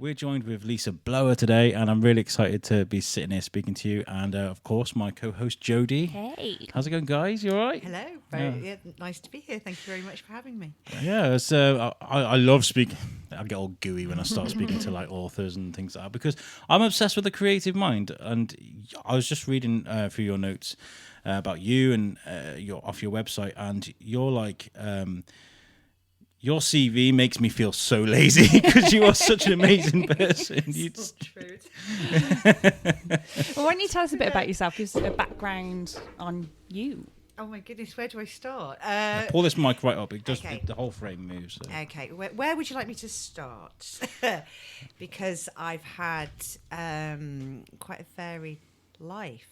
We're joined with Lisa Blower today, and I'm really excited to be sitting here speaking to you. And of course, my co-host Jodie. Hey, how's it going, guys? You all right? Hello, very nice to be here. Thank you very much for having me. Yeah, so I love speaking. I get all gooey when I start speaking to like authors and things like that because I'm obsessed with the creative mind. And I was just reading through your notes about you and off your website, and you're like. Your CV makes me feel so lazy because you are such an amazing person. It's not true. well, why don't you tell us a bit about yourself? Give us a background on you. Oh my goodness, where do I start? Pull this mic right up. It does. Okay. The whole frame moves. So. Okay, where would you like me to start? Because I've had quite a varied life.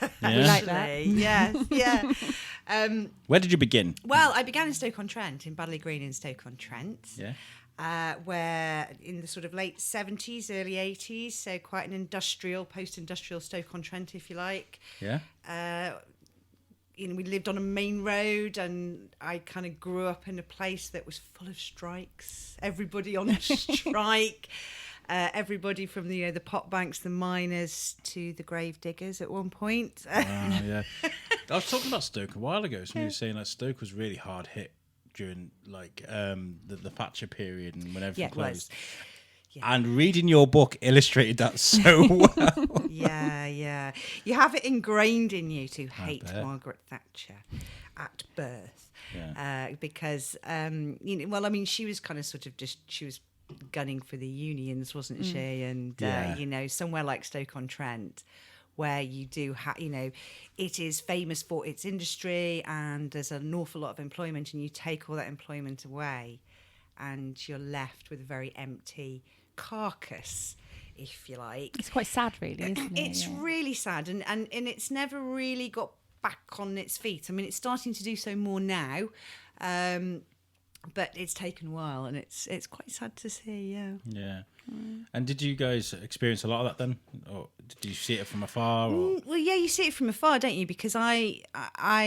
Yeah. We like that. Yes, yeah. Where did you begin? Well, I began in Stoke-on-Trent, in Badley Green in Stoke-on-Trent. Yeah. Where in the sort of late 70s, early 80s, so quite an industrial, post-industrial Stoke-on-Trent, if you like. Yeah. We lived on a main road, and I kind of grew up in a place that was full of strikes. Everybody on a strike. Everybody from the pot banks, the miners, to the grave diggers at one point. Yeah. I was talking about Stoke a while ago. Somebody was saying that Stoke was really hard hit during like the Thatcher period and when everything closed. Yeah. And reading your book illustrated that so well. Yeah. You have it ingrained in you to hate Margaret Thatcher at birth. Yeah. Because, she was kind of sort of she was gunning for the unions, wasn't she? And, somewhere like Stoke-on-Trent, where you do it is famous for its industry and there's an awful lot of employment, and you take all that employment away and you're left with a very empty carcass, if you like. It's quite sad, really, isn't it? It's really sad, and it's never really got back on its feet. I mean, it's starting to do so more now, but it's taken a while, and it's quite sad to see. Yeah. And did you guys experience a lot of that then, or did you see it from afar? Or? Well, yeah, you see it from afar, don't you? Because I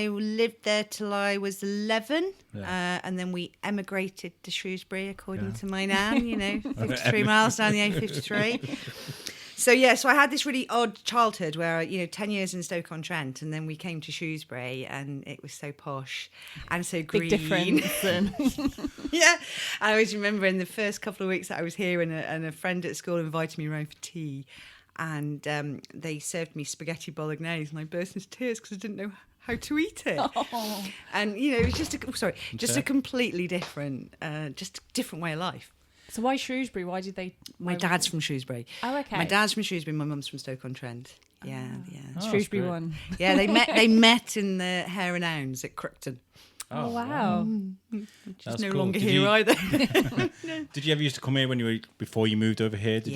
lived there till I was 11, and then we emigrated to Shrewsbury, according to my nan. 53 miles down the A53. So I had this really odd childhood where 10 years in Stoke-on-Trent, and then we came to Shrewsbury, and it was so posh and so green. Big difference. Yeah, I always remember in the first couple of weeks that I was here, and a friend at school invited me around for tea, and they served me spaghetti bolognese, and I burst into tears because I didn't know how to eat it. Oh. And it was just a completely different way of life. So why Shrewsbury? Why did they? My dad's from Shrewsbury. Oh, okay. My dad's from Shrewsbury. My mum's from Stoke-on-Trent. Yeah. Oh, Shrewsbury one. Yeah, they met in the Hare and Hounds at Crookton. Oh wow. She's no longer here either. Did you ever used to come here before you moved over here? Did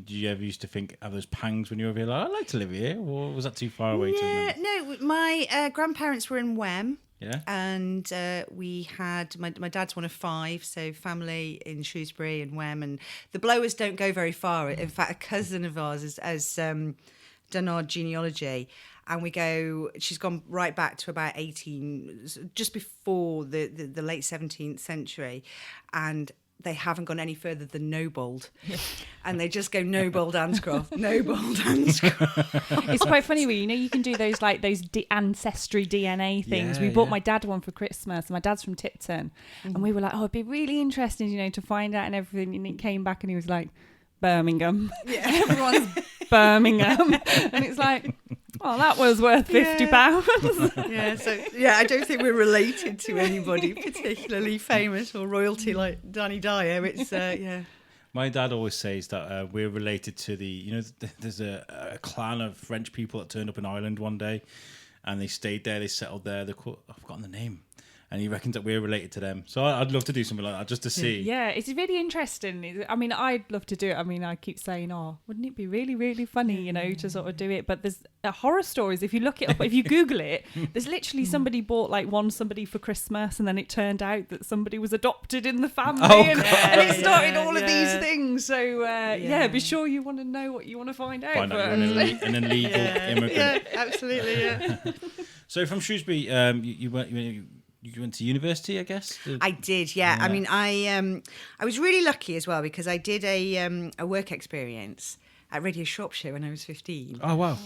you ever used to have those pangs when you were over here? Like, I'd like to live here, or was that too far away? No. My grandparents were in Wem. Yeah. And we had my dad's one of 5, so family in Shrewsbury and Wem, and the Blowers don't go very far. In fact, a cousin of ours has done our genealogy, and she's gone right back to about 18, just before the late 17th century, and they haven't gone any further than Nobold. And they just go Nobold Anscroft, Nobold Anscroft. It's quite funny when you can do those ancestry DNA things. We bought my dad one for Christmas. My dad's from Tipton, and we were like, it'd be really interesting, to find out and everything. And he came back and he was like, Birmingham. Yeah. Everyone's Birmingham. And it's like, that was worth £50. I don't think we're related to anybody particularly famous or royalty like Danny Dyer. It's My dad always says that we're related to there's a clan of French people that turned up in Ireland one day, and they stayed there, they settled there. I've forgotten the name. And he reckons that we're related to them. So I'd love to do something like that just to see. Yeah, it's really interesting. I mean, I'd love to do it. I mean, I keep saying, wouldn't it be really, really funny, to sort of do it? But there's horror stories. If you look it up, if you Google it, there's literally somebody bought somebody for Christmas, and then it turned out that somebody was adopted in the family. And it started all of these things. So, be sure you want to know what you want to find out. Find out you're an illegal immigrant. Yeah, absolutely, yeah. So from Shrewsbury, you went to university, I guess. I did, yeah. I mean, I was really lucky as well because I did a work experience at Radio Shropshire when I was 15. Oh wow!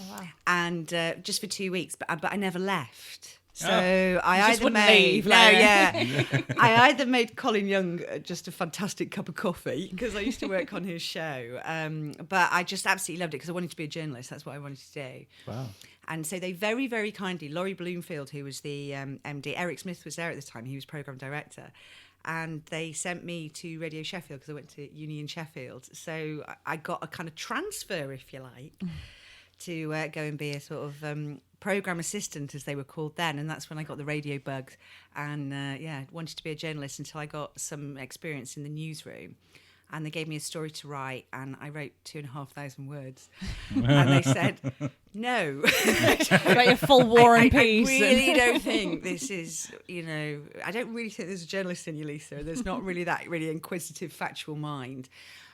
And just for 2 weeks, but I never left. So I just either wouldn't made leave, no, like- yeah, I either made Colin Young just a fantastic cup of coffee because I used to work on his show, but I just absolutely loved it because I wanted to be a journalist. That's what I wanted to do. Wow. And so they very, very kindly, Laurie Bloomfield, who was the MD, Eric Smith was there at the time. He was programme director. And they sent me to Radio Sheffield because I went to uni in Sheffield. So I got a kind of transfer, if you like, to go and be a sort of programme assistant, as they were called then. And that's when I got the radio bug. And wanted to be a journalist until I got some experience in the newsroom. And they gave me a story to write, and I wrote 2,500 words. And they said, no. Like a full War and Peace. I really don't think this is, I don't really think there's a journalist in you, Lisa. There's not really that really inquisitive, factual mind.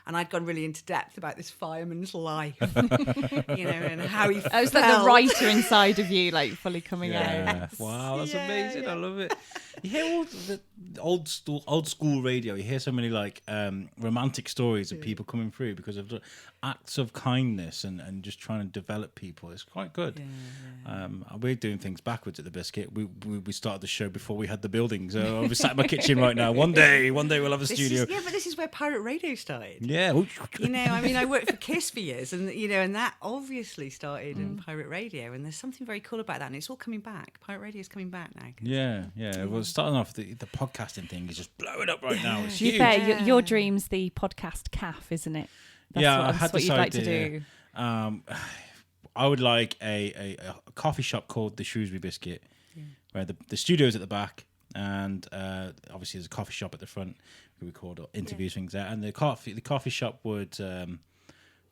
And I'd gone really into depth about this fireman's life, and how he felt. It was like the writer inside of you, like fully coming out. Yeah. Wow, that's amazing. Yeah. I love it. You hear all the old school radio. You hear so many like romantic stories of people coming through because of the acts of kindness and just trying to develop people. It's quite good. We're doing things backwards at the Biscuit. We started the show before we had the building. So I'm sat in my kitchen right now. One day we'll have a studio. But this is where pirate radio started. Yeah. I worked for KISS for years, and that obviously started in pirate radio. And there's something very cool about that, and it's all coming back. Pirate radio is coming back now. Yeah. Well, starting off, the podcasting thing is just blowing up right now. It's To be huge. fair, your dream's the podcast calf, isn't it? I had what this you'd like to idea. do. I would like a coffee shop called the Shrewsbury Biscuit, where the studio's at the back, and obviously there's a coffee shop at the front. We record interviews, things there, and the coffee shop would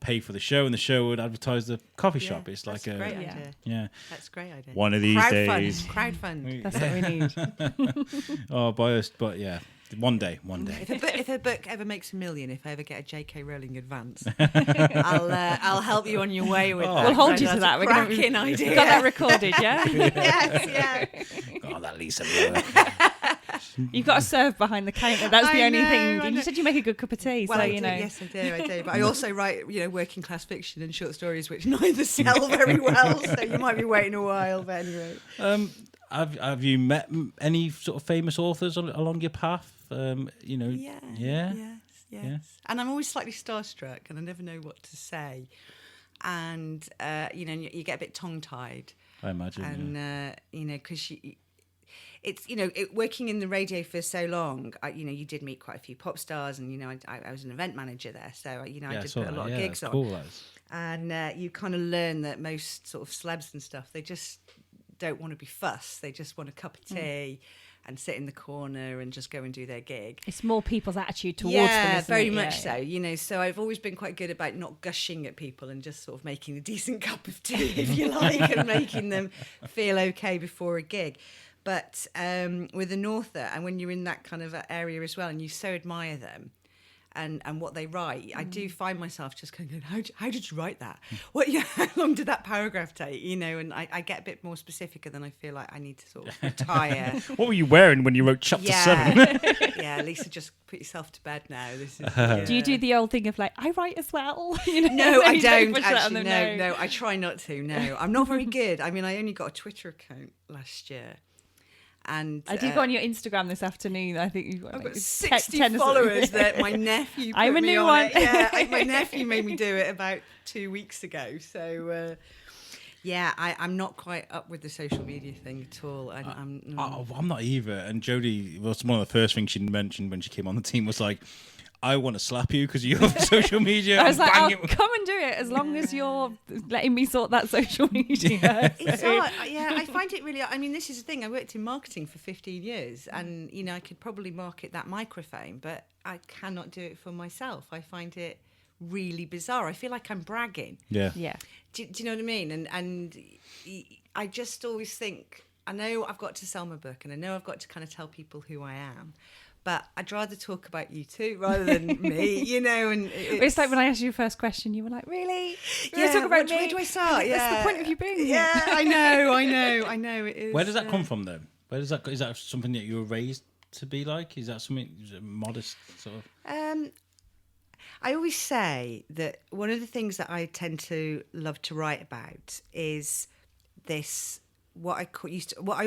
pay for the show, and the show would advertise the coffee shop. It's like That's a great Yeah. idea. yeah. That's a great idea. One of these days. Crowdfund. That's what we need. Oh, biased, but yeah, one day. If a book ever makes $1 million, if I ever get a J.K. Rowling advance, I'll help you on your way with that. We'll hold you to That's that. a We're gonna- cracking idea. Got that recorded, yeah? Yes, yeah. Oh, that Lisa blower. You've got to serve behind the counter. That's the I only know, thing. I You know. said you make a good cup of tea, Well, so I you do. know. Yes, I do. But I also write, working class fiction and short stories, which neither sell very well. So you might be waiting a while. But anyway, Have you met any sort of famous authors along your path? yes. Yeah. And I'm always slightly starstruck, and I never know what to say. And you get a bit tongue tied. I imagine. And because it's working in the radio for so long, you did meet quite a few pop stars, and I was an event manager there, so I did put a lot of gigs on. Cool, that is. And you kind of learn that most sort of celebs and stuff, they just don't want to be fussed. They just want a cup of tea and sit in the corner and just go and do their gig. It's more people's attitude towards them, Yeah, isn't very it? much so. So I've always been quite good about not gushing at people and just sort of making a decent cup of tea, if you like, and making them feel okay before a gig. But with an author, and when you're in that kind of area as well, and you so admire them and what they write, I do find myself just kind of going, how did you write that? How long did that paragraph take? And I get a bit more specific, and then I feel like I need to sort of retire. What were you wearing when you wrote chapter 7? Yeah, Lisa, just put yourself to bed now. This is, Do you do the old thing of like, I write as well? No, I You don't push that on actually. them, No, I try not to. No, I'm not very good. I mean, I only got a Twitter account last year. And I did go on your Instagram this afternoon. I think you've got, I've like got 60 60 followers that my nephew put I'm a me new on one. it. Yeah, my nephew made me do it about 2 weeks ago. So, I'm not quite up with the social media thing at all. I'm not either. And Jodie, was one of the first things she mentioned when she came on the team was like, I want to slap you because you have social media. I was like, bang I'll come and do it as long as you're letting me sort that social media. It's hard. Yeah, I find it really. I mean, this is the thing. I worked in marketing for 15 years, and I could probably market that microphone, but I cannot do it for myself. I find it really bizarre. I feel like I'm bragging. Yeah. Yeah. Do you know what I mean? And I just always think, I know I've got to sell my book, and I know I've got to kind of tell people who I am. But I'd rather talk about you two rather than me, And It's like when I asked you your first question, you were like, really? Yeah, talk about where me? do I start? That's the point of you being here. Yeah, I know. It is. Where does that come from, though? But is that something that you were raised to be like? Is that something modest sort of? I always say that one of the things that I tend to love to write about is this what I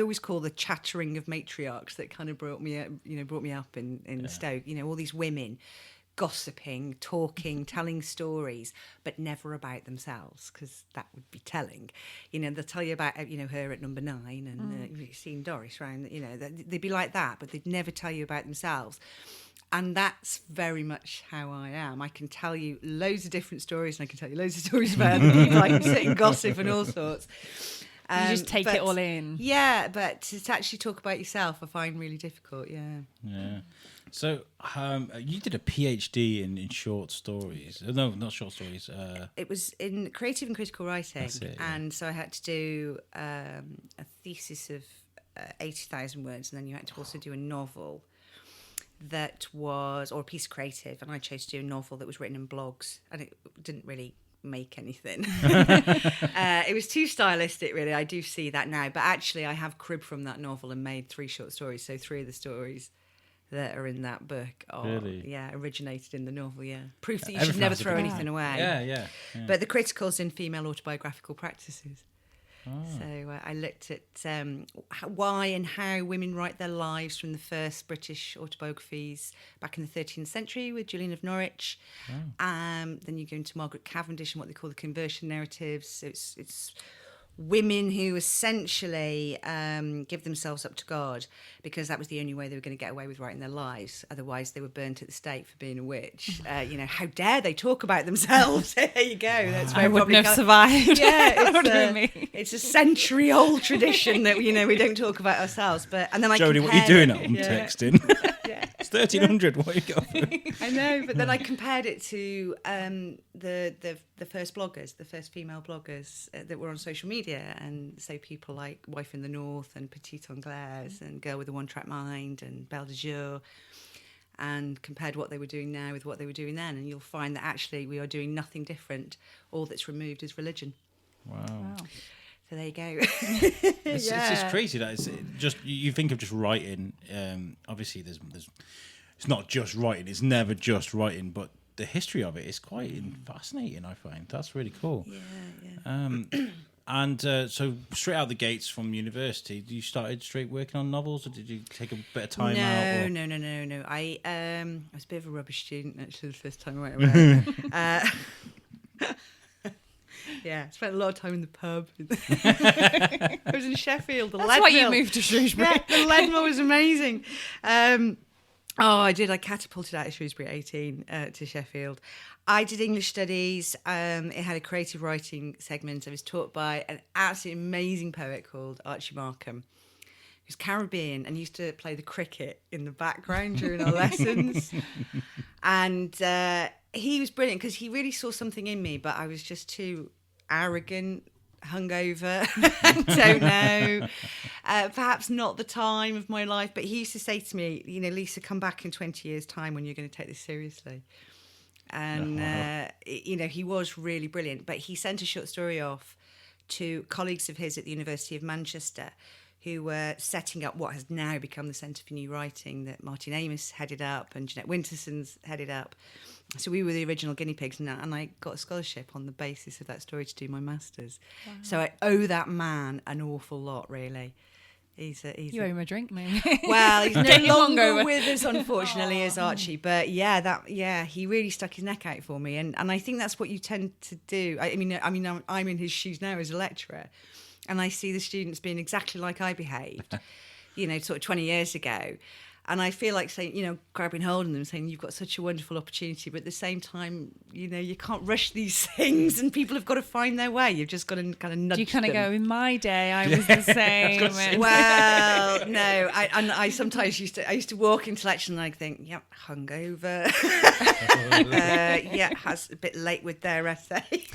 always call the chattering of matriarchs that kind of brought me up in Stoke. All these women gossiping, talking, telling stories, but never about themselves, because that would be telling. They'll tell you about her at number 9 and you've seen Doris round. They'd be like that, but they'd never tell you about themselves. And that's very much how I am. I can tell you loads of different stories, and I can tell you loads of stories about other people. I can sit and gossip and all sorts. You just take it all in. Yeah, but to actually talk about yourself, I find really difficult. Yeah. So you did a PhD in short stories. No, not short stories. It was in creative and critical writing. That's it, yeah. And so I had to do a thesis of 80,000 words, and then you had to also do a novel or a piece of creative, and I chose to do a novel that was written in blogs, and it didn't really make anything. It was too stylistic, really. I do see that now, but actually I have cribbed from that novel and made 3 short stories, so 3 of the stories that are in that book originated in the novel. Proof that you should never throw anything away. Yeah. But the critical's in female autobiographical practices. So I looked at why and how women write their lives from the first British autobiographies back in the 13th century with Julian of Norwich. Then you go into Margaret Cavendish and what they call the conversion narratives. So it's women who essentially give themselves up to God because that was the only way they were going to get away with writing their lives. Otherwise, they were burnt at the stake for being a witch. How dare they talk about themselves? There you go. That's where I wouldn't have survived. Yeah, it's a century-old tradition that we don't talk about ourselves. And then Jodie, what are you doing? I'm texting. It's 1300. What are you going? I know, but then I compared it to the first bloggers, the first female bloggers that were on social media, and so people like Wife in the North and Petite Anglaise and Girl with a One-Track Mind and Belle de Jour, and compared what they were doing now with what they were doing then, and you'll find that actually we are doing nothing different. All that's removed is religion. Wow. So there you go. It's just crazy that it's just you think of just writing. Obviously, there's it's not just writing. It's never just writing, but the history of it is quite fascinating. I find that's really cool. Yeah. And so straight out the gates from university, you started straight working on novels, or did you take a bit of time out? No. I was a bit of a rubbish student actually the first time I went away. Yeah, spent a lot of time in the pub. I was in Sheffield. That's why you moved to Shrewsbury. Yeah, the Leadmill was amazing. I did. I catapulted out of Shrewsbury at 18 to Sheffield. I did English studies. It had a creative writing segment. I was taught by an absolutely amazing poet called Archie Markham, who's Caribbean and used to play the cricket in the background during our lessons. And he was brilliant because he really saw something in me, but I was just too arrogant, hungover, don't know. Perhaps not the time of my life, but he used to say to me, Lisa, come back in 20 years' time when you're going to take this seriously. And, he was really brilliant. But he sent a short story off to colleagues of his at the University of Manchester who were setting up what has now become the Centre for New Writing that Martin Amis headed up and Jeanette Winterson's headed up. So we were the original guinea pigs, and I got a scholarship on the basis of that story to do my master's. Wow. So I owe that man an awful lot, really. You owe him a drink, maybe. Well, he's no longer with us, unfortunately, as Archie. But he really stuck his neck out for me, and I think that's what you tend to do. I mean, I'm in his shoes now as a lecturer, and I see the students being exactly like I behaved, sort of 20 years ago. And I feel like saying, grabbing hold of them, saying you've got such a wonderful opportunity, but at the same time, you can't rush these things, and people have got to find their way. You've just got to kind of nudge them. Do you kind of go, in my day, I was the same? Well, no. I sometimes used to walk into lecture and I think, yep, hungover. Has a bit late with their essay.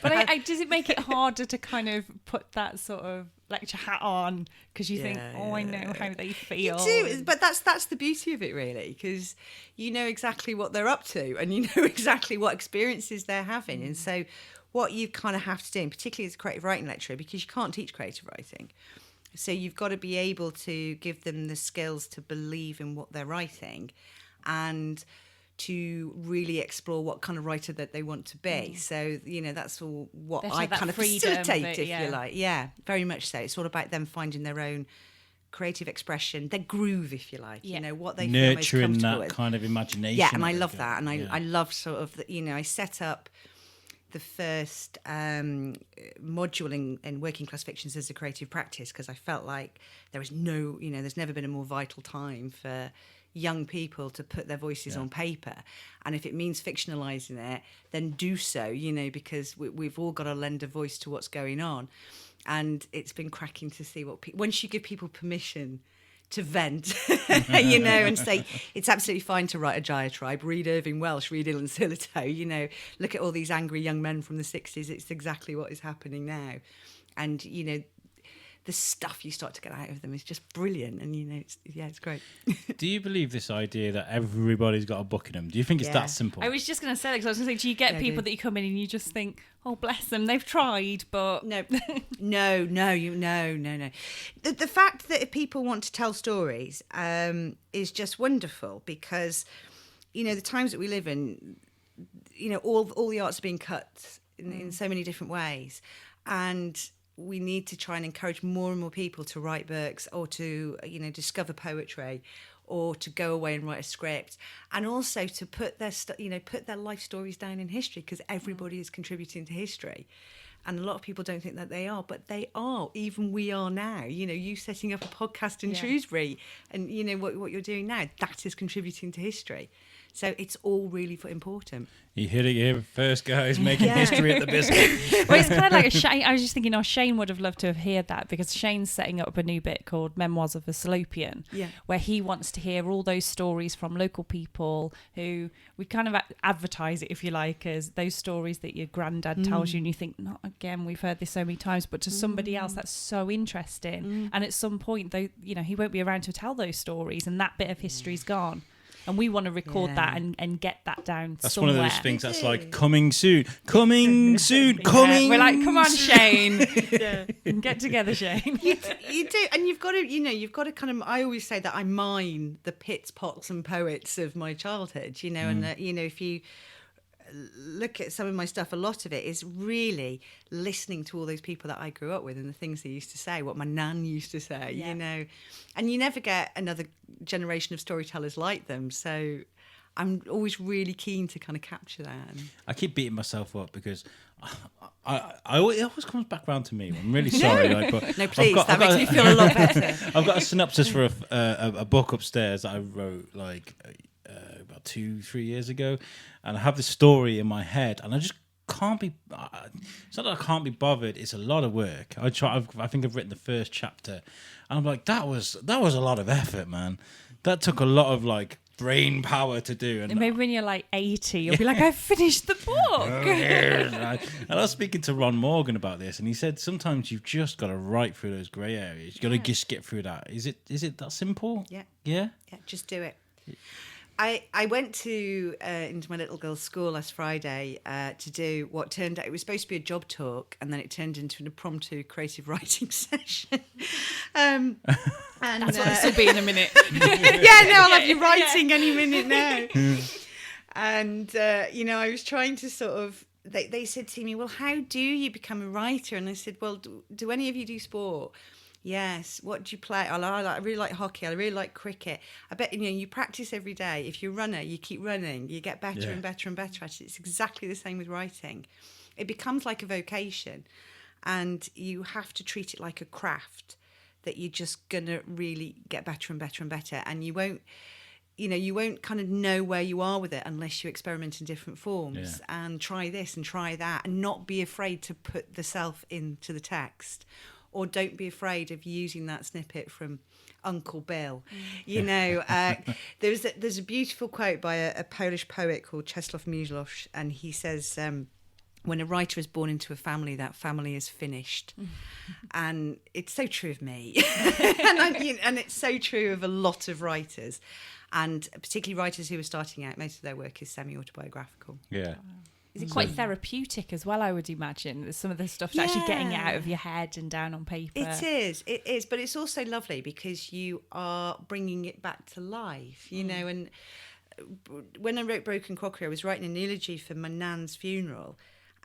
But does it make it harder to kind of put that sort of lecture hat on because you think, I know how they feel? You do, but that's the beauty of it, really, because you know exactly what they're up to and you know exactly what experiences they're having. And so what you kind of have to do, and particularly as a creative writing lecturer, because you can't teach creative writing, So you've got to be able to give them the skills to believe in what they're writing and to really explore what kind of writer that they want to be. So, that's all what I kind of facilitate, if you like. Yeah, very much so. It's all about them finding their own creative expression, their groove, if you like, what they feel most comfortable with. Nurturing that kind of imagination. Yeah, and I love that. And I love sort of, I set up the first module in working class fictions as a creative practice because I felt like there was there's never been a more vital time for young people to put their voices on paper, and if it means fictionalizing it, then do so, because we've all got to lend a voice to what's going on. And it's been cracking to see what once you give people permission to vent, and say it's absolutely fine to write a diatribe, read Irving Welsh, read Ilan Sillitoe, look at all these angry young men from the 60s. It's exactly what is happening now. And, the stuff you start to get out of them is just brilliant. And, it's great. Do you believe this idea that everybody's got a book in them? Do you think it's that simple? I was just going to say that because I was going to say, do you get people that you come in and you just think, oh, bless them, they've tried, but... No. The fact that if people want to tell stories is just wonderful because, the times that we live in, all the arts are being cut in so many different ways. And we need to try and encourage more and more people to write books or to, discover poetry or to go away and write a script, and also to put their life stories down in history because everybody is contributing to history. And a lot of people don't think that they are, but they are. Even we are now. You setting up a podcast in Shrewsbury and, what you're doing now, that is contributing to history. So it's all really important. You hit it here first, guys, making history at the Biscuit. Well, it's kind of like Shane. I was just thinking, Shane would have loved to have heard that because Shane's setting up a new bit called Memoirs of a Salopian, where he wants to hear all those stories from local people who we kind of advertise it, if you like, as those stories that your granddad tells you and you think, not again, we've heard this so many times, but to somebody else that's so interesting. And at some point, though, he won't be around to tell those stories and that bit of history's gone. And we want to record that and get that down that's somewhere. One of those things that's like coming soon. We're like, come on, Shane. Get together, Shane. You do, and you've got to kind of. I always say that I mine the pits, pots, and poets of my childhood. And if you look at some of my stuff, a lot of it is really listening to all those people that I grew up with and the things they used to say, what my nan used to say, and you never get another generation of storytellers like them. So I'm always really keen to kind of capture that. I keep beating myself up because it always comes back round to me. I'm really sorry. No, please, that makes me feel a lot better. I've got a synopsis for a book upstairs that I wrote about 2-3 years ago, and I have this story in my head, and I just can't be. It's not that I can't be bothered. It's a lot of work. I think I've written the first chapter, and I'm like, that was a lot of effort, man. That took a lot of brain power to do. And maybe when you're 80, you'll be like, I finished the book. And I was speaking to Ron Morgan about this, and he said sometimes you've just got to write through those grey areas. You've got to just get through that. Is it that simple? Yeah. Yeah? Yeah, just do it. I went to into my little girl's school last Friday to do what turned out, it was supposed to be a job talk, and then it turned into an impromptu creative writing session. And that's what this will be in a minute. I'll have you writing any minute now. And I was trying to sort of. They said to me, "Well, how do you become a writer?" And I said, "Well, do any of you do sport?" Yes. What do you play? I really like hockey. I really like cricket. I bet you practice every day. If you're a runner, you keep running. You get better and better and better at it. It's exactly the same with writing. It becomes like a vocation, and you have to treat it like a craft that you're just gonna really get better and better and better. And you won't kind of know where you are with it unless you experiment in different forms and try this and try that, and not be afraid to put the self into the text. Or don't be afraid of using that snippet from Uncle Bill. There's a beautiful quote by a Polish poet called Czesław Miłosz, and he says, when a writer is born into a family, that family is finished. And it's so true of me. and it's so true of a lot of writers, and particularly writers who are starting out. Most of their work is semi-autobiographical. Yeah. Is it quite therapeutic as well, I would imagine? There's some of the stuff actually getting it out of your head and down on paper. It is. But it's also lovely because you are bringing it back to life, you know. And when I wrote Broken Crockery, I was writing an eulogy for my nan's funeral.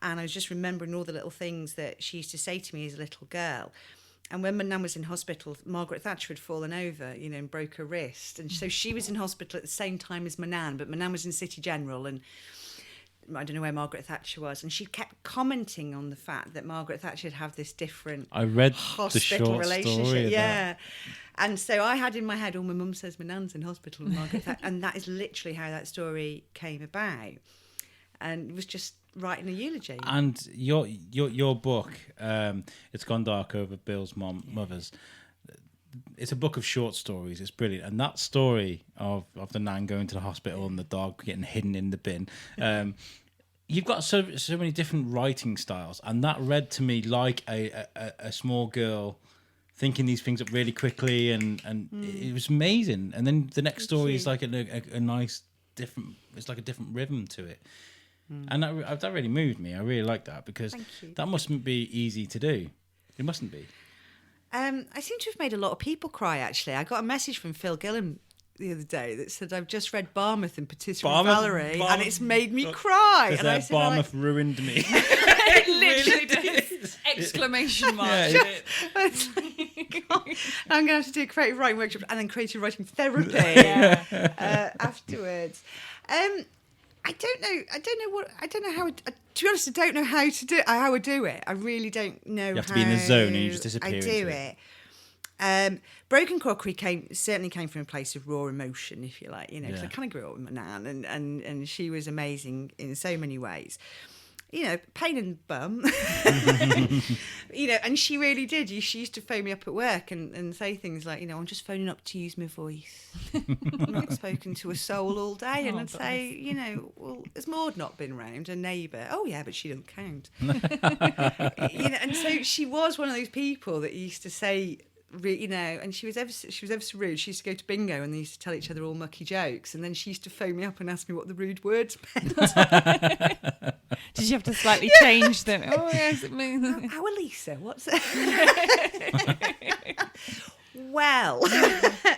And I was just remembering all the little things that she used to say to me as a little girl. And when my nan was in hospital, Margaret Thatcher had fallen over, you know, and broke her wrist. And so she was in hospital at the same time as my nan, but my nan was in City General, and I don't know where Margaret Thatcher was. And she kept commenting on the fact that Margaret Thatcher would have this different I read hospital the short relationship. story of yeah. that. And so I had in my head, my mum says my nan's in hospital with Margaret Thatcher. And that is literally how that story came about. And it was just writing a eulogy. And your book, It's Gone Dark Over Bill's Mothers, it's a book of short stories. It's brilliant. And that story of the nan going to the hospital and the dog getting hidden in the bin, you've got so many different writing styles, and that read to me like a small girl thinking these things up really quickly, and it was amazing. And then the next story is like a nice different, it's like a different rhythm to it. And that really moved me. I really like that, because that mustn't be easy to do. It mustn't be. I seem to have made a lot of people cry, actually. I got a message from Phil Gillam the other day that said, I've just read Barmouth and Patisserie Valerie, and it's made me cry. And I said, Barmouth ruined me. It literally does. Exclamation mark. Yeah, I'm going to have to do a creative writing workshop and then creative writing therapy afterwards. I don't know how. To be honest, I don't know how I do it. I really don't know. You have to be in the zone and you just disappear. I do it. Broken Crockery certainly came from a place of raw emotion, if you like. You know, because I kind of grew up with my nan, and she was amazing in so many ways. You know, pain in the bum. You know, and she really did. She used to phone me up at work and say things like, you know, I'm just phoning up to use my voice. I've not spoken to a soul all day. And I'd say, you know, well, has Maud not been round, a neighbour? Oh, yeah, but she doesn't count. You know, and so she was one of those people that used to say, you know, and she was ever so rude. She used to go to bingo and they used to tell each other all mucky jokes, and then she used to phone me up and ask me what the rude words meant. Did you have to slightly change them? Oh yes, it means. Our Lisa, what's it? Well,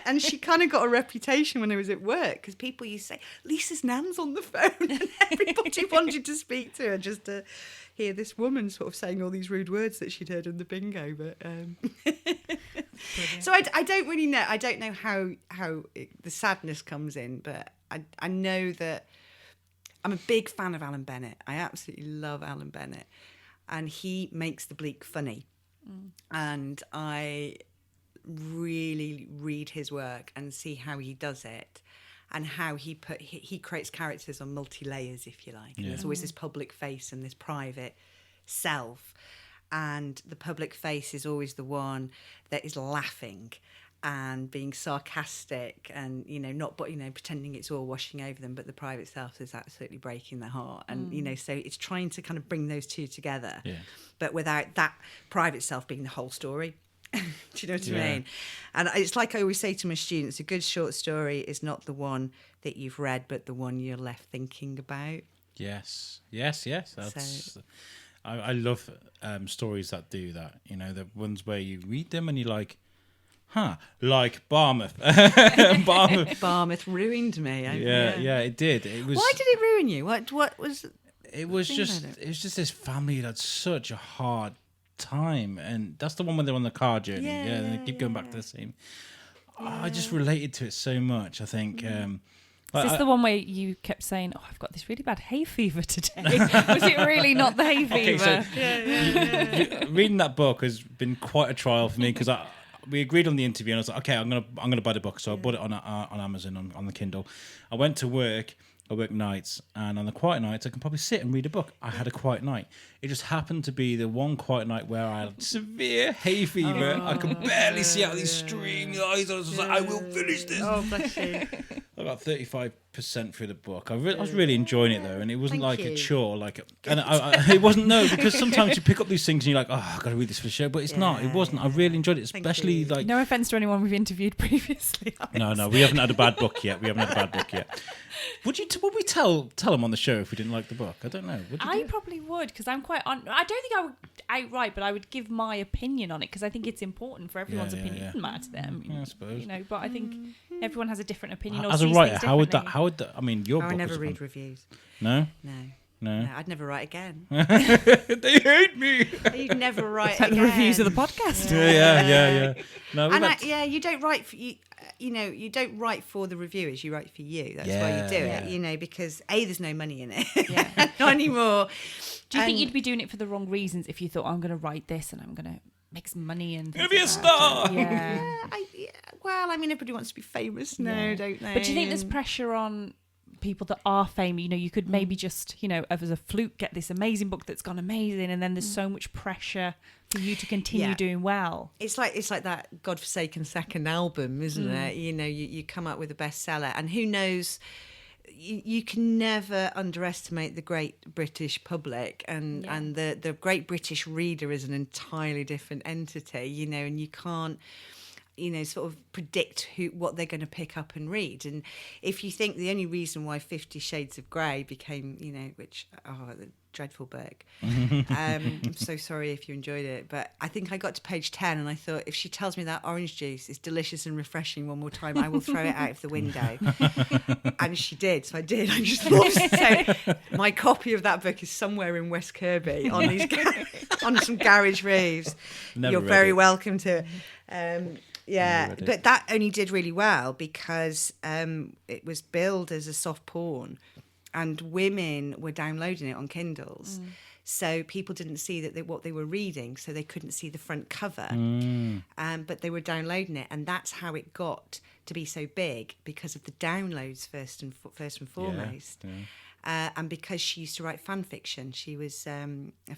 and she kind of got a reputation when I was at work, because people used to say, Lisa's nan's on the phone, and everybody wanted to speak to her just to hear this woman sort of saying all these rude words that she'd heard in the bingo. But so I don't really know. I don't know how the sadness comes in, but I know that I'm a big fan of Alan Bennett. I absolutely love Alan Bennett, and he makes the bleak funny. And I really read his work and see how he does it, and how he creates characters on multi-layers, if you like. And there's always this public face and this private self, and the public face is always the one that is laughing and being sarcastic and, you know, pretending it's all washing over them, but the private self is absolutely breaking their heart. And, you know, so it's trying to kind of bring those two together, but without that private self being the whole story. Do you know what I mean? And it's like I always say to my students, a good short story is not the one that you've read, but the one you're left thinking about. Yes. That's, I love stories that do that. You know, the ones where you read them and you're like, like Barmouth. Barmouth ruined me. Yeah, it did. It was. Why did it ruin you? What was? It was just this family that had such a hard time, and that's the one when they're on the car journey. And they keep going back to the same. I just related to it so much. I think. Is this the one where you kept saying, "Oh, I've got this really bad hay fever today"? Was it really not the hay fever? Okay, so reading that book has been quite a trial for me, because we agreed on the interview, and I was like, okay, I'm gonna buy the book. So I bought it on Amazon on the Kindle. I went to work. I work nights, and on the quiet nights, I can probably sit and read a book. I had a quiet night. It just happened to be the one quiet night where I had severe hay fever. I could barely see out of these streaming eyes. I was just like, I will finish this. Oh, bless you. I got 35% through the book. I was really enjoying it though, and it wasn't Thank like a you. chore. It wasn't because sometimes you pick up these things and you're like, oh, I've got to read this for the show, but it's not. It wasn't. I really enjoyed it, Thank especially you. like. No offense to anyone we've interviewed previously. No, we haven't had a bad book yet. Would we tell them on the show if we didn't like the book? I don't know. Would you I do it? probably would, because I'm quite I don't think I would outright, but I would give my opinion on it, because I think it's important for everyone's Yeah, opinion. yeah. It doesn't matter to them, Yeah, I suppose. but I think everyone has a different opinion. Or As a sees writer, things how would differently. I mean, your I book never was read fun. reviews. No? No, I'd never write again. They hate me. You'd never write It's like again. the reviews of the podcast. Yeah. No, And you don't write for you. You don't write for the reviewers. You write for you. That's why you do it. Because there's no money in it. Yeah. Not anymore. Do you think you'd be doing it for the wrong reasons if you thought, I'm going to write this and I'm going to make some money and Gonna be a star. Yeah. Well, everybody wants to be famous now, don't they? But do you think there's pressure on people that are famous? You could maybe just, as a fluke, get this amazing book that's gone amazing, and then there's so much pressure for you to continue doing well. It's like that godforsaken second album, isn't it? You come up with a bestseller, and who knows. You can never underestimate the great British public, and the great British reader is an entirely different entity, and you can't sort of predict what they're going to pick up and read. And if you think the only reason why 50 Shades of Grey became, the dreadful book. I'm so sorry if you enjoyed it, but I think I got to page 10 and I thought, if she tells me that orange juice is delicious and refreshing one more time, I will throw it out of the window. And she did, so I did. I just thought, so my copy of that book is somewhere in West Kirby on these on some garage roofs. You're very welcome to it. But that only did really well because it was billed as a soft porn, and women were downloading it on Kindles. So people didn't see what they were reading, so they couldn't see the front cover. But they were downloading it, and that's how it got to be so big, because of the downloads first and foremost. And because she used to write fan fiction. She was a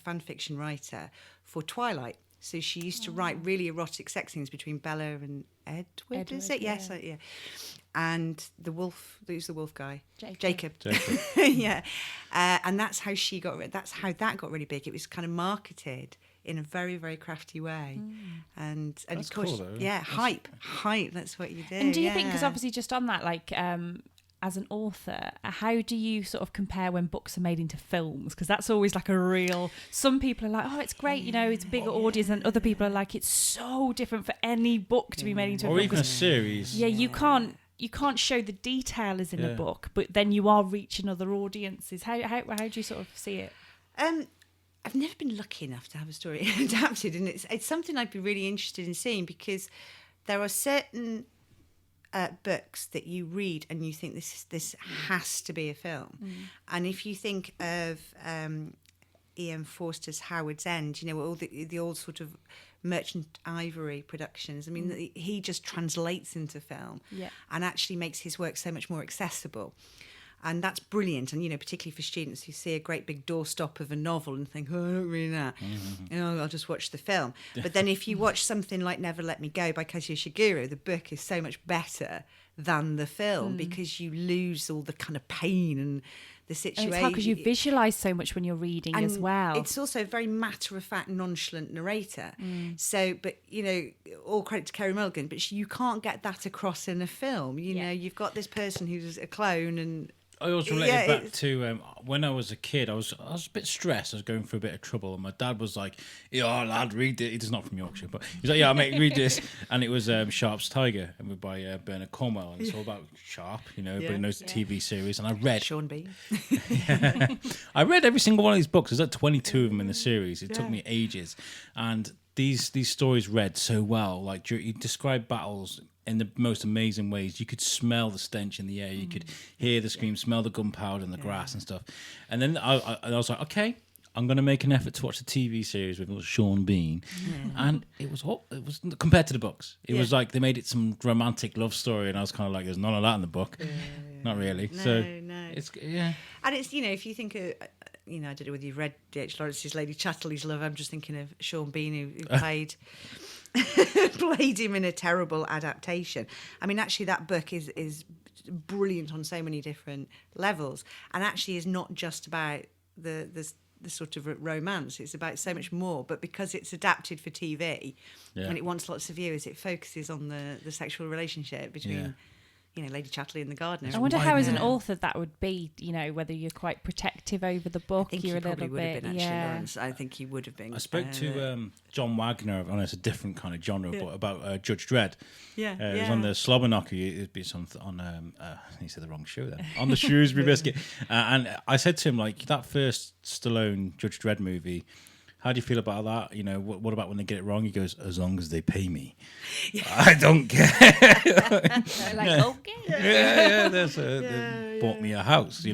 fan fiction writer for Twilight. So she used to write really erotic sex scenes between Bella and Edward, is it? Yes, yeah. And the wolf, who's the wolf guy? Jacob. Yeah. And that's how that got really big. It was kind of marketed in a very, very crafty way. And that's of course, cool, though. hype, that's what you do. And do you think, because obviously just on that, as an author, how do you sort of compare when books are made into films? Because that's always like a real... Some people are like, oh, it's great, it's a bigger audience, and other people are like, it's so different for any book to be made into a film. Or even a series. Yeah, you can't show the detail as in a book, but then you are reaching other audiences. How do you sort of see it? I've never been lucky enough to have a story adapted, and it's something I'd be really interested in seeing, because there are certain... books that you read and you think this has to be a film. And if you think of E.M. Forster's Howard's End, all the old sort of Merchant Ivory productions, he just translates into film and actually makes his work so much more accessible. And that's brilliant. And, particularly for students who see a great big doorstop of a novel and think, oh, I don't read that. I'll just watch the film. But then if you watch something like Never Let Me Go by Kazuo Shigeru, the book is so much better than the film, because you lose all the kind of pain and the situation. And it's hard because you visualise so much when you're reading as well. It's also a very matter-of-fact, nonchalant narrator. So, but, all credit to Kerry Mulligan, but you can't get that across in a film. You've got this person who's a clone, and... I always related back to when I was a kid. I was a bit stressed. I was going through a bit of trouble, and my dad was like, "Yeah, lad, read it." He's not from Yorkshire, but he's like, "Yeah, mate, read this." And it was Sharp's Tiger, and by Bernard Cornwell, and it's all about Sharp. Everybody knows the TV series. And I read Sean Bean. I read every single one of these books. There's like 22 of them in the series. It took me ages, and these stories read so well. Like you describe battles in the most amazing ways. You could smell the stench in the air. You could hear the scream, smell the gunpowder and the grass and stuff. And then I was like, okay, I'm going to make an effort to watch the TV series with Sean Bean. And it was compared to the books. It was like they made it some romantic love story, and I was kind of like, there's none of that in the book. Not really. No. It's And it's, if you think of, I don't know whether you've read D.H. Lawrence's Lady Chatterley's Love. I'm just thinking of Sean Bean, who played played him in a terrible adaptation. Actually, that book is brilliant on so many different levels, and actually is not just about the sort of romance. It's about so much more. But because it's adapted for TV and it wants lots of viewers, it focuses on the sexual relationship between Lady Chatterley and the gardener. I wonder how, as an author, that would be. Whether you're quite protective over the book. I think you're he a little probably would bit, have been, actually, Lawrence. I think he would have been. I spoke to John Wagner. I know it's a different kind of genre, but about Judge Dredd. Yeah, it was on the Slobber Knocker. It'd be on he said the wrong show then. On the Shrewsbury Biscuit, and I said to him, like, that first Stallone Judge Dredd movie. How do you feel about that? What about when they get it wrong? He goes, as long as they pay me. I don't care. Okay. Yeah. They bought me a house,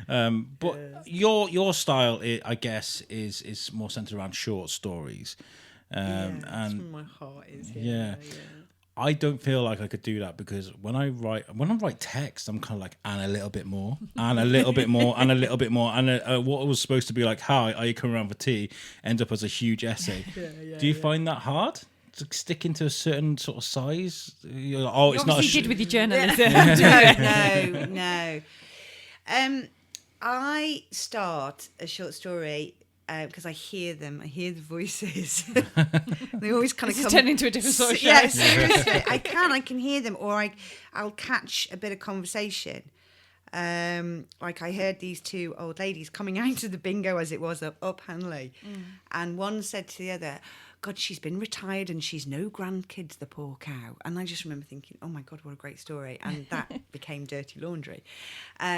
But your style, I guess, is more centered around short stories. That's where my heart is. Yeah. I don't feel like I could do that because when I write text, I'm kind of like, and a little bit more, and a little bit more, and a little bit more, and what was supposed to be like, hi, are you coming around for tea, ends up as a huge essay. Do you find that hard to stick into a certain sort of size? It's not. You did with your journalism. No. I start a short story. Because I hear them, I hear the voices. They always kind of come. Turn into a different sort of show. Yeah, seriously, I can hear them, or I'll catch a bit of conversation. Like I heard these two old ladies coming out of the bingo as it was up Hanley, and one said to the other, God, she's been retired and she's no grandkids, the poor cow. And I just remember thinking, oh my God, what a great story. And that became Dirty Laundry.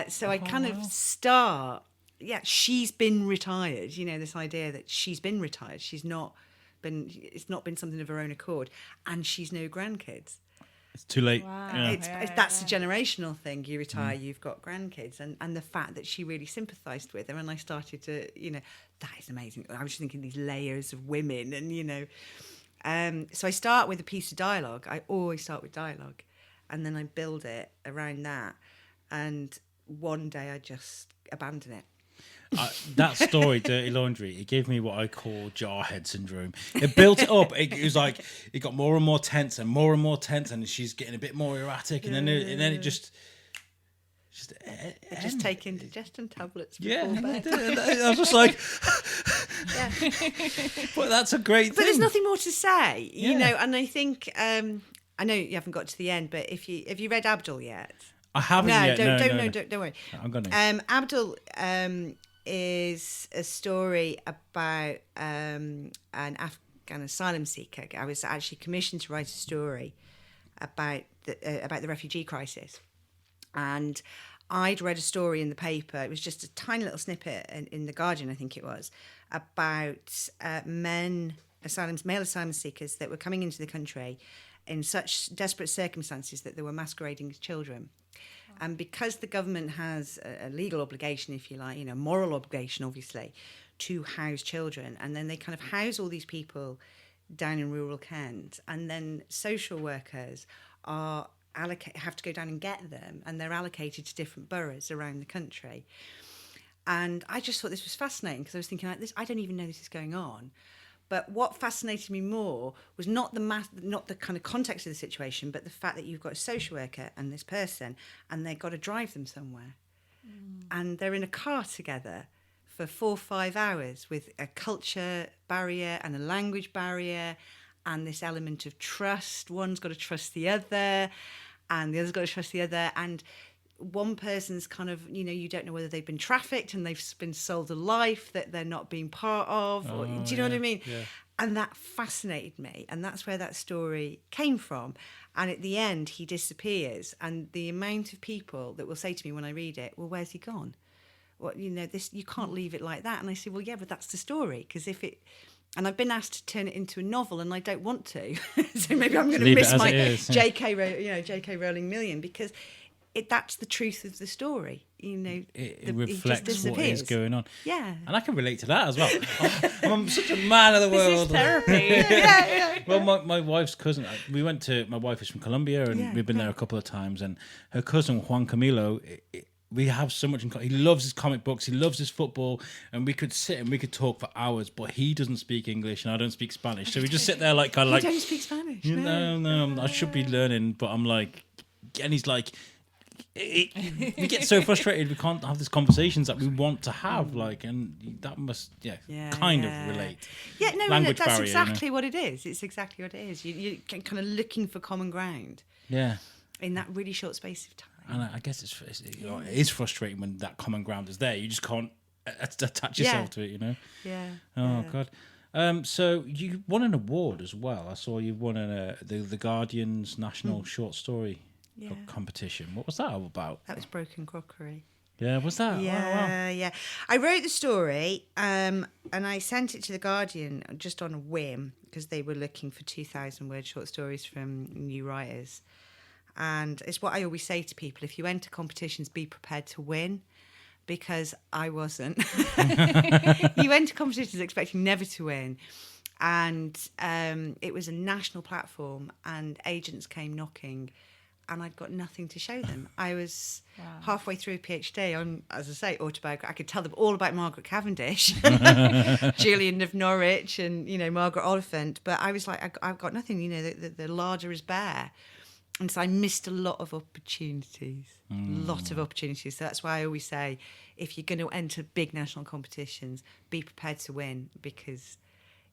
So I kind of start. Yeah, she's been retired. This idea that she's been retired. It's not been something of her own accord, and she's no grandkids. It's too late. Wow. That's a generational thing. You retire, you've got grandkids, and the fact that she really sympathised with her, and I started to, that is amazing. I was just thinking these layers of women, and so I start with a piece of dialogue. I always start with dialogue, and then I build it around that, and one day I just abandon it. That story, Dirty Laundry, it gave me what I call jarhead syndrome. It built it up. It was like it got more and more tense, and she's getting a bit more erratic, and then it just take indigestion tablets before bed. I was just like, but that's a great thing. But there's nothing more to say, know. And I think I know you haven't got to the end, but have you read Abdul yet? I haven't yet. Don't worry. I'm gonna. Abdul is a story about an Afghan asylum seeker. I was actually commissioned to write a story about the refugee crisis, and I'd read a story in the paper. It was just a tiny little snippet in the Guardian, I think it was, about male asylum seekers that were coming into the country in such desperate circumstances that they were masquerading as children. And because the government has a legal obligation, if you like, moral obligation, obviously, to house children, and then they kind of house all these people down in rural Kent, and then social workers have to go down and get them, and they're allocated to different boroughs around the country. And I just thought this was fascinating because I was thinking, like, I don't even know this is going on. But what fascinated me more was not the kind of context of the situation, but the fact that you've got a social worker and this person, and they've got to drive them somewhere. And they're in a car together for 4 or 5 hours with a culture barrier and a language barrier and this element of trust. One's got to trust the other, and the other's got to trust the other. And one person's kind of, you don't know whether they've been trafficked and they've been sold a life that they're not being part of. Do you know what I mean? Yeah. And that fascinated me. And that's where that story came from. And at the end, he disappears. And the amount of people that will say to me when I read it, well, where's he gone? Well, this, you can't leave it like that. And I say, well, yeah, but that's the story. Because and I've been asked to turn it into a novel, and I don't want to. So maybe I'm going to miss my J.K. Rowling million, because that's the truth of the story. It reflects what is going on. Yeah. And I can relate to that as well. I'm such a man of the world. This is therapy. Yeah. Well, my wife's cousin, my wife is from Colombia, and we've been there a couple of times, and her cousin, Juan Camilo, we have so much in common. He loves his comic books, he loves his football, and we could sit and we could talk for hours, but he doesn't speak English and I don't speak Spanish. So we just sit there like kind of like... You don't speak Spanish? No, I should be learning, but I'm like... And he's like... we get so frustrated we can't have these conversations that we want to have, like, and that must kind of relate. Yeah, no, Language that's barrier, exactly what it is. It's exactly what it is. You're kind of looking for common ground. Yeah. In that really short space of time. And I guess it is frustrating when that common ground is there. You just can't attach yourself to it, you know? Yeah. Oh, God. So you won an award as well. I saw you won the Guardian's National Short Story competition. What was that all about? That was Broken Crockery. Yeah, was that? Yeah, yeah. I wrote the story and I sent it to the Guardian just on a whim because they were looking for 2,000-word short stories from new writers. And it's what I always say to people: if you enter competitions, be prepared to win, because I wasn't. You enter competitions expecting never to win. And it was a national platform and agents came knocking and I'd got nothing to show them. I was halfway through a PhD on, as I say, autobiography. I could tell them all about Margaret Cavendish, Julian of Norwich and, Margaret Oliphant. But I was like, I've got nothing, the larder is bare. And so I missed a lot of opportunities, So that's why I always say, if you're going to enter big national competitions, be prepared to win, because,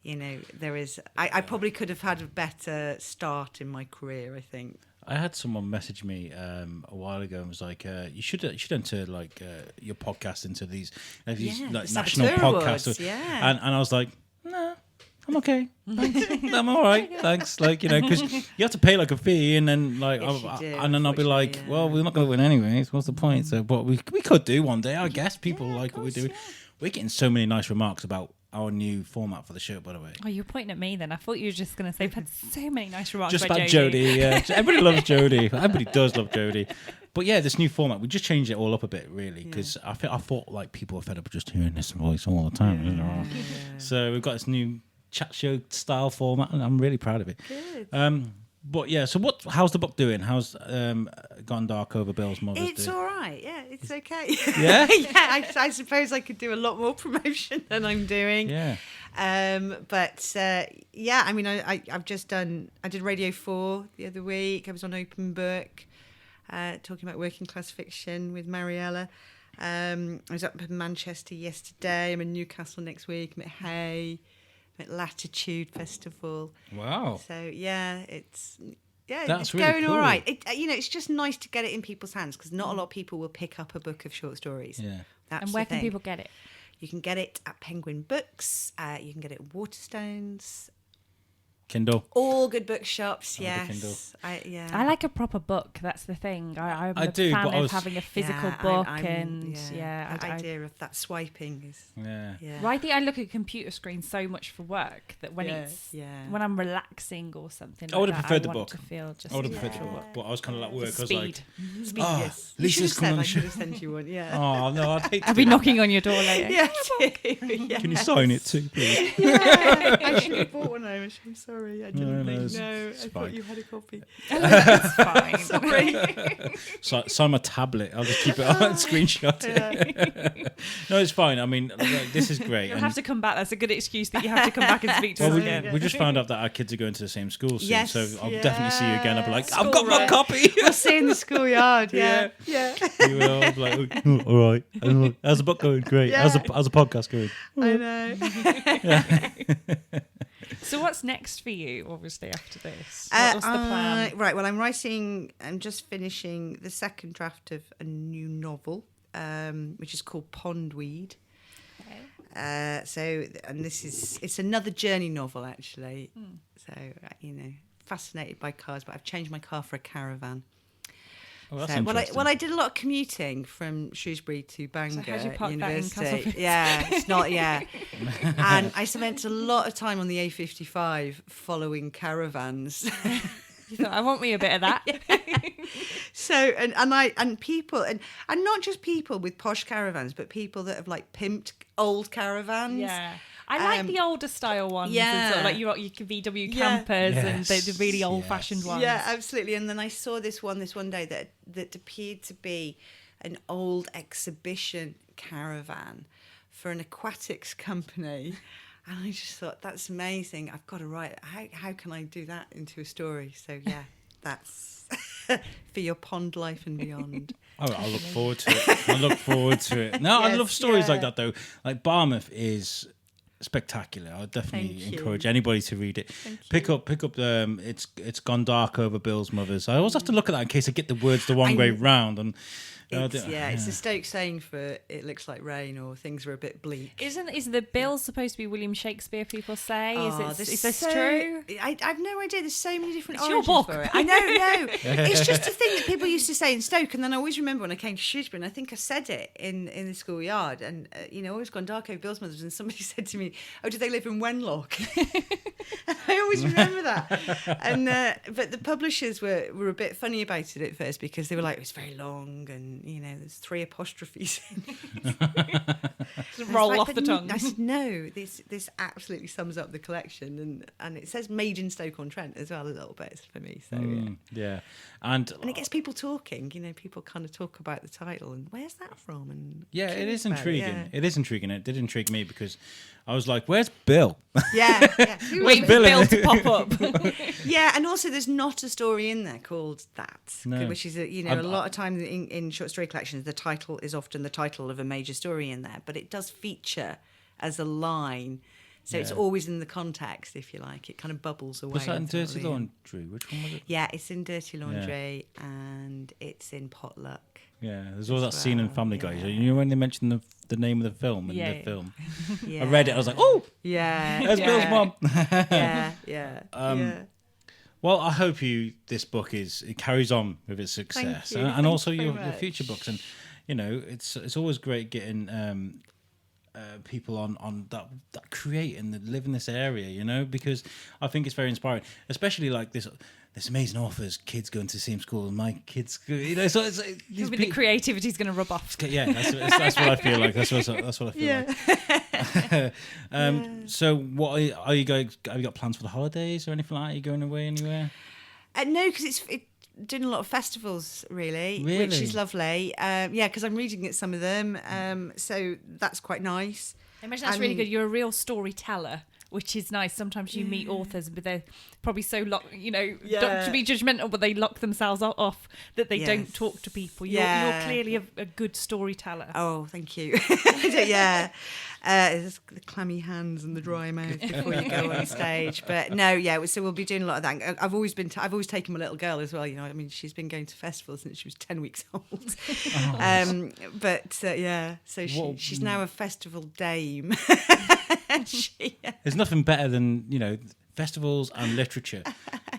there is... I probably could have had a better start in my career, I think. I had someone message me a while ago and was like, "You should enter your podcast into these national podcasts." Awards, and I was like, "No, I'm okay. Thanks. I'm all right. Thanks." Because you have to pay a fee, and then I'll be like, "Well, we're not going to win anyways. What's the point?" So, but we could do one day. I guess people like what we're doing. We're getting so many nice remarks about our new format for the show, by the way. Oh, you're pointing at me then. I thought you were just going to say we've had so many nice remarks just about Jodie. Yeah, everybody loves Jodie. Everybody does love Jodie. But yeah, this new format, we just changed it all up a bit, really, because I thought people were fed up of just hearing this voice all the time. So we've got this new chat show style format, and I'm really proud of it. Good. But yeah, so how's the book doing? How's Gone Dark Over Bill's Mother's Day? It's all right. Yeah, it's okay. Yeah? Yeah, I suppose I could do a lot more promotion than I'm doing. Yeah. But I mean, I've just done... I did Radio 4 the other week. I was on Open Book, talking about working class fiction with Mariella. I was up in Manchester yesterday. I'm in Newcastle next week. I'm at Hay. At Latitude Festival. Wow. So it's That's it's really going cool. all right. It's just nice to get it in people's hands, because not a lot of people will pick up a book of short stories. Yeah. And where can people get it? You can get it at Penguin Books. You can get it at Waterstones. Kindle. All good bookshops, Kindle. yes. I like a proper book. That's the thing. I'm I a do, fan but I of was- having a physical Yeah, book, the idea of that swiping is... Yeah. Well, I think I look at computer screens so much for work that when when I'm relaxing or something, I would have preferred the want book. to feel just I would have preferred the book, but I was kind of like work. I was speed. like, Speed, yes. You Lisa's should coming on have the said I show. could have sent you one, yeah. Oh no, I'd hate to I'll do be that. knocking on your door later. Yeah, yes. Can you sign it too, please? Yeah, I should have bought one, Irish. I'm sorry, I didn't No, think. it's No, I fine. thought you had a copy. It's fine. Sorry. Sign my tablet. I'll just keep it on and screenshot it. No, it's fine. I mean, this is great. You'll have to come back. That's a good excuse that you have to come back and speak to Well, us we, again. we just found out that our kids are going to the same school soon, Yes, so I'll definitely see you again. I'll be like, School I've got my run. copy. We'll see you in the schoolyard. Yeah. You will. I'll be like, oh, all right. How's the book going? Great. Yeah. How's the podcast going? I know. So what's next for you, obviously, after this? What's the plan? Right, well, I'm just finishing the second draft of a new novel, which is called Pondweed. And it's another journey novel, actually. So, fascinated by cars, but I've changed my car for a caravan. Oh, that's So, interesting. well, I did a lot of commuting from Shrewsbury to Bangor how'd you park that in University. Castleford? Yeah, it's not. Yeah, and I spent a lot of time on the A55 following caravans. You thought, I want me a bit of that. So and people and not just people with posh caravans, but people that have like pimped old caravans. Yeah. I like the older style ones. yeah. And sort of like your VW campers and the really Yes, old-fashioned ones. Yeah, absolutely. And then I saw this one day that appeared to be an old exhibition caravan for an aquatics company. And I just thought, that's amazing. I've got to write. How can I do that into a story? So, yeah. that's for your pond life and beyond. Oh, I look forward to it. I look forward to it. No, I Yes, love stories like yeah. that though. Like Barmouth is spectacular. I would definitely Thank you. encourage anybody to read it. Pick up. It's Gone Dark Over Bill's Mothers. I always have to look at that in case I get the words the wrong way round. And It's a Stoke saying for "it looks like rain" or "things are a bit bleak." Is the bill supposed to be William Shakespeare? People say There's is this so- true? I've no idea. There's so many different It's your origins book. for it. I know, no. It's just a thing that people used to say in Stoke, and then I always remember when I came to Shrewsbury, and I think I said it in the schoolyard, and always Gone Dark Over Bill's Mothers, and somebody said to me, "Oh, do they live in Wenlock?" I always remember that. And but the publishers were a bit funny about it at first because they were like, "It's very long, and there's 3 apostrophes." Just roll Like, off the but tongue. I said, no, this absolutely sums up the collection, and it says "Made in Stoke-on-Trent" as well a little bit for me. So yeah, and and it gets people talking. People kind of talk about the title and where's that from, and yeah, it is about intriguing. yeah. It is intriguing. It did intrigue me because I was like, "Where's Bill?" Yeah, Wait Who was for it? Bill in Bill to pop up. Yeah, and also there's not a story in there called that, No. which is a lot of time in short story collections, the title is often the title of a major story in there, but it does feature as a line. So it's Yeah. always in the context, if you like. It kind of bubbles away. Was that in until Dirty the end. Laundry? Which one was it? Yeah, it's in Dirty Laundry and it's in Potluck. Yeah, there's always that As scene in well, Family Guy. yeah. You know when they mentioned the name of the film in Yeah. the film? Yeah. I read it. I was like, "Oh, Yeah. there's Bill's mom." Yeah, yeah. yeah. Well, I hope this book it carries on with its success, you. and Thank also you your very future much. books. And it's always great getting people on that create and that live in this area, because I think it's very inspiring, especially like this amazing authors, kids going to the same school, and my kids, so it's these The creativity is going to rub off. yeah, that's what I feel like. That's what I feel like. So, what are you going? Have you got plans for the holidays or anything like that? Are you going away anywhere? No, because it's doing a lot of festivals, really, Really? which is lovely. Because I'm reading at some of them, so that's quite nice. I imagine that's really good. You're a real storyteller, which is nice. Sometimes you meet authors, but they're probably so locked, not to be judgmental, but they lock themselves off that they don't Yes. talk to people. You're clearly a good storyteller. Oh, thank you. Yeah. It's the clammy hands and the dry mouth before you go on stage. But no, so we'll be doing a lot of that. I've always taken my little girl as well. She's been going to festivals since she was 10 weeks old. So she's now a festival dame. There's nothing better than festivals and literature.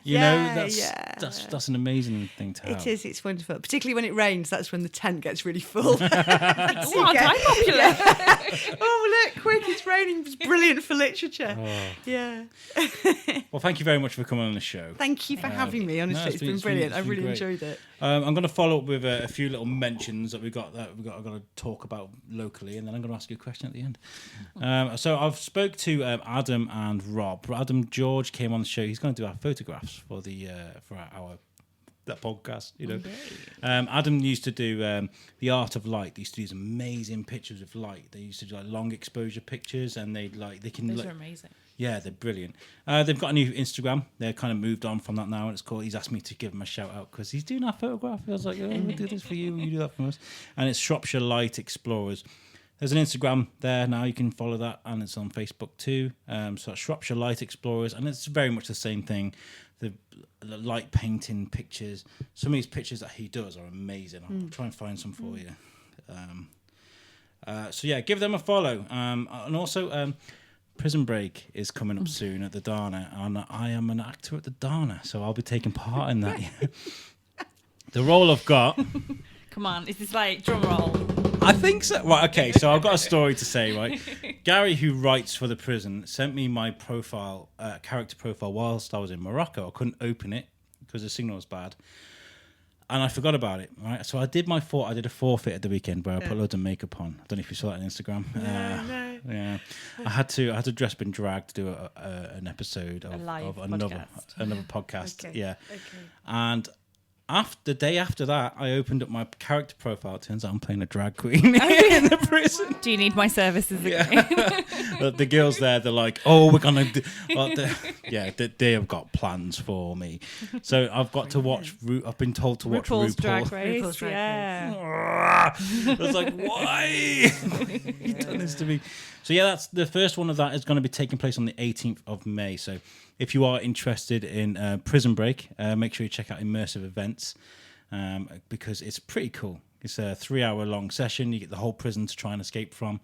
That's an amazing thing to have. It is. It's wonderful, particularly when it rains. That's when the tent gets really full. Aren't I popular? Oh, look, quick, it's raining. It's brilliant for literature. Yeah. Well, thank you very much for coming on the show. Thank you for having me. Honestly, it's been brilliant. I really enjoyed it. I'm going to follow up with a few little mentions that I've got to talk about locally, and then I'm going to ask you a question at the end. So I've spoke to Adam and Rob. Adam George came on the show. He's going to do our photographs for that podcast. Adam used to do the Art of Light. They used to do these amazing pictures of light. They used to do like long exposure pictures, and they can. Those are amazing. Yeah, they're brilliant. They've got a new Instagram. They're kind of moved on from that now, and it's called. He's asked me to give him a shout out because he's doing our photograph. I was like, "Oh, we'll do this for you. You do that for us." And it's Shropshire Light Explorers. There's an Instagram there now. You can follow that, and it's on Facebook too. So that's Shropshire Light Explorers, and it's very much the same thing. The light painting pictures. Some of these pictures that he does are amazing. I'll try and find some for you. Give them a follow. And also, Prison Break is coming up soon at the Dana, and I am an actor at the Dana, so I'll be taking part in that. The role I've got. Come on, is this like drum roll? I think so. Right, okay, so I've got a story to say, right? Gary, who writes for the prison, sent me my profile, character profile, whilst I was in Morocco. I couldn't open it because the signal was bad. And I forgot about it, right? So I did a forfeit at the weekend where I put loads of makeup on. I don't know if you saw that on Instagram. No. Yeah, I had to dress, been dragged to do an episode of another podcast. Okay. Yeah, Okay. and the day after that, I opened up my character profile. It turns out I'm playing a drag queen in the prison. Do you need my services again? The girls there, they're like, oh, we're going to... they have got plans for me. So I've got to watch... I've been told to watch RuPaul's RuPaul. Drag Race. RuPaul's Drag Yeah. I was like, why? You've done this to me. So yeah, that's the first one of that is going to be taking place on the 18th of May. So if you are interested in Prison Break, make sure you check out Immersive Events because it's pretty cool. It's a 3-hour long session. You get the whole prison to try and escape from.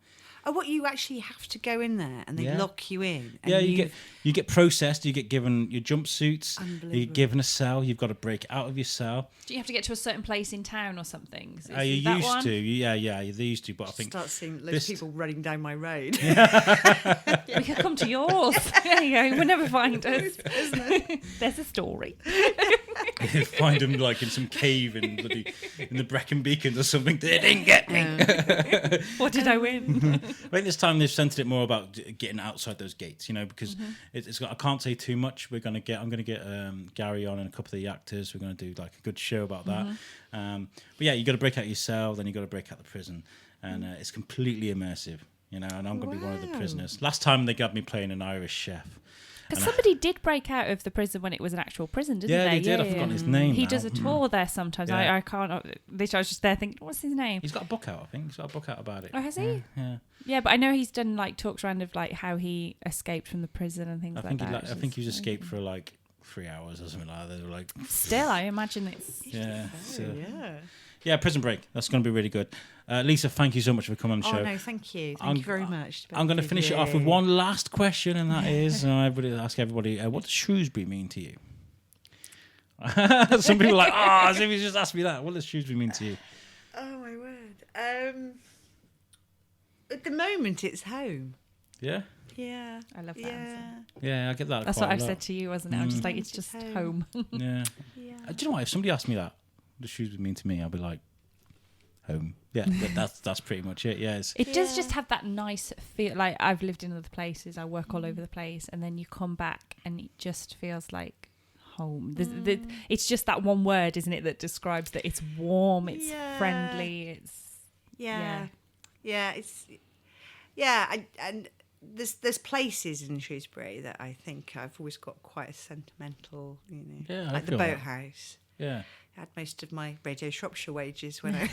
Oh, what, you actually have to go in there and they lock you in? And Yeah, you get processed. You get given your jumpsuits. You get given a cell. You've got to break out of your cell. Do you have to get to a certain place in town or something? You used to. Yeah, they used to. But I think start seeing loads of people running down my road. We could come to yours. There you go. We'll never find us. There's a story. Find them like in some cave in the Brecon Beacons or something. They didn't get me. What did I win? I think this time they've centered it more about getting outside those gates, because it's got. I can't say too much. I'm going to get Gary on and a couple of the actors. We're going to do like a good show about that. But yeah, you got to break out your cell, then you got to break out the prison, and it's completely immersive. And I'm going to be one of the prisoners. Last time they got me playing an Irish chef. Because somebody did break out of the prison when it was an actual prison, didn't they? Yeah, they did. I've forgotten his name. He now. does a tour there sometimes. Yeah. I can't. Literally, I was just there thinking, what's his name? He's got a book out, I think. He's got a book out about it. Oh, has he? Yeah. Yeah, but I know he's done like talks around of like how he escaped from the prison and things like that. I think he was escaped for like 3 hours or something like that. They were like. Still, I imagine it's. Yeah. Yeah, Prison Break. That's going to be really good. Lisa, thank you so much for coming on the show. Oh, no, thank you. Thank you very much. I'm going to finish it off with one last question, and that is, ask everybody, what does Shrewsbury mean to you? Some people are like, as if you just asked me that. What does Shrewsbury mean to you? Oh, my word. At the moment, it's home. Yeah? Yeah. I love that answer. Yeah, I get that. That's quite what a I've lot. said to you, wasn't it? I'm just like, it's just home. Yeah. Yeah. Do you know what? If somebody asked me that, what does Shrewsbury mean to me? I'll be like, home. Yeah, that's pretty much it. Yeah, it does just have that nice feel. Like I've lived in other places, I work all over the place, and then you come back and it just feels like home. It's just that one word, isn't it, that describes that it's warm, it's friendly, it's and there's places in Shrewsbury that I think I've always got quite a sentimental, like the boathouse. Yeah. I had most of my Radio Shropshire wages when I...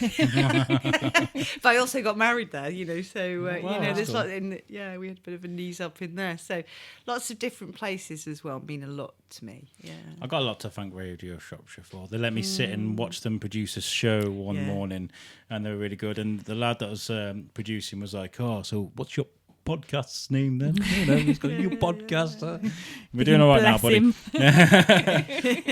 But I also got married there, so, there's cool. lot we had a bit of a knees up in there. So lots of different places as well mean a lot to me, yeah. I got a lot to thank Radio Shropshire for. They let me sit and watch them produce a show one morning, and they were really good. And the lad that was producing was like, so what's your podcast's name then? He's got a new podcast. We're doing all right now, buddy. Well,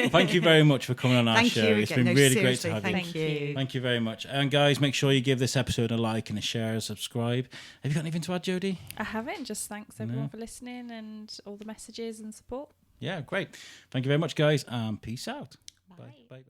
thank you very much for coming on our show. It's been really great to have you. Thank you. Thank you very much. And guys, make sure you give this episode a like and a share, a subscribe. Have you got anything to add, Jodie? I haven't. Just thanks everyone for listening and all the messages and support. Yeah, great. Thank you very much, guys. Peace out. Bye. Bye.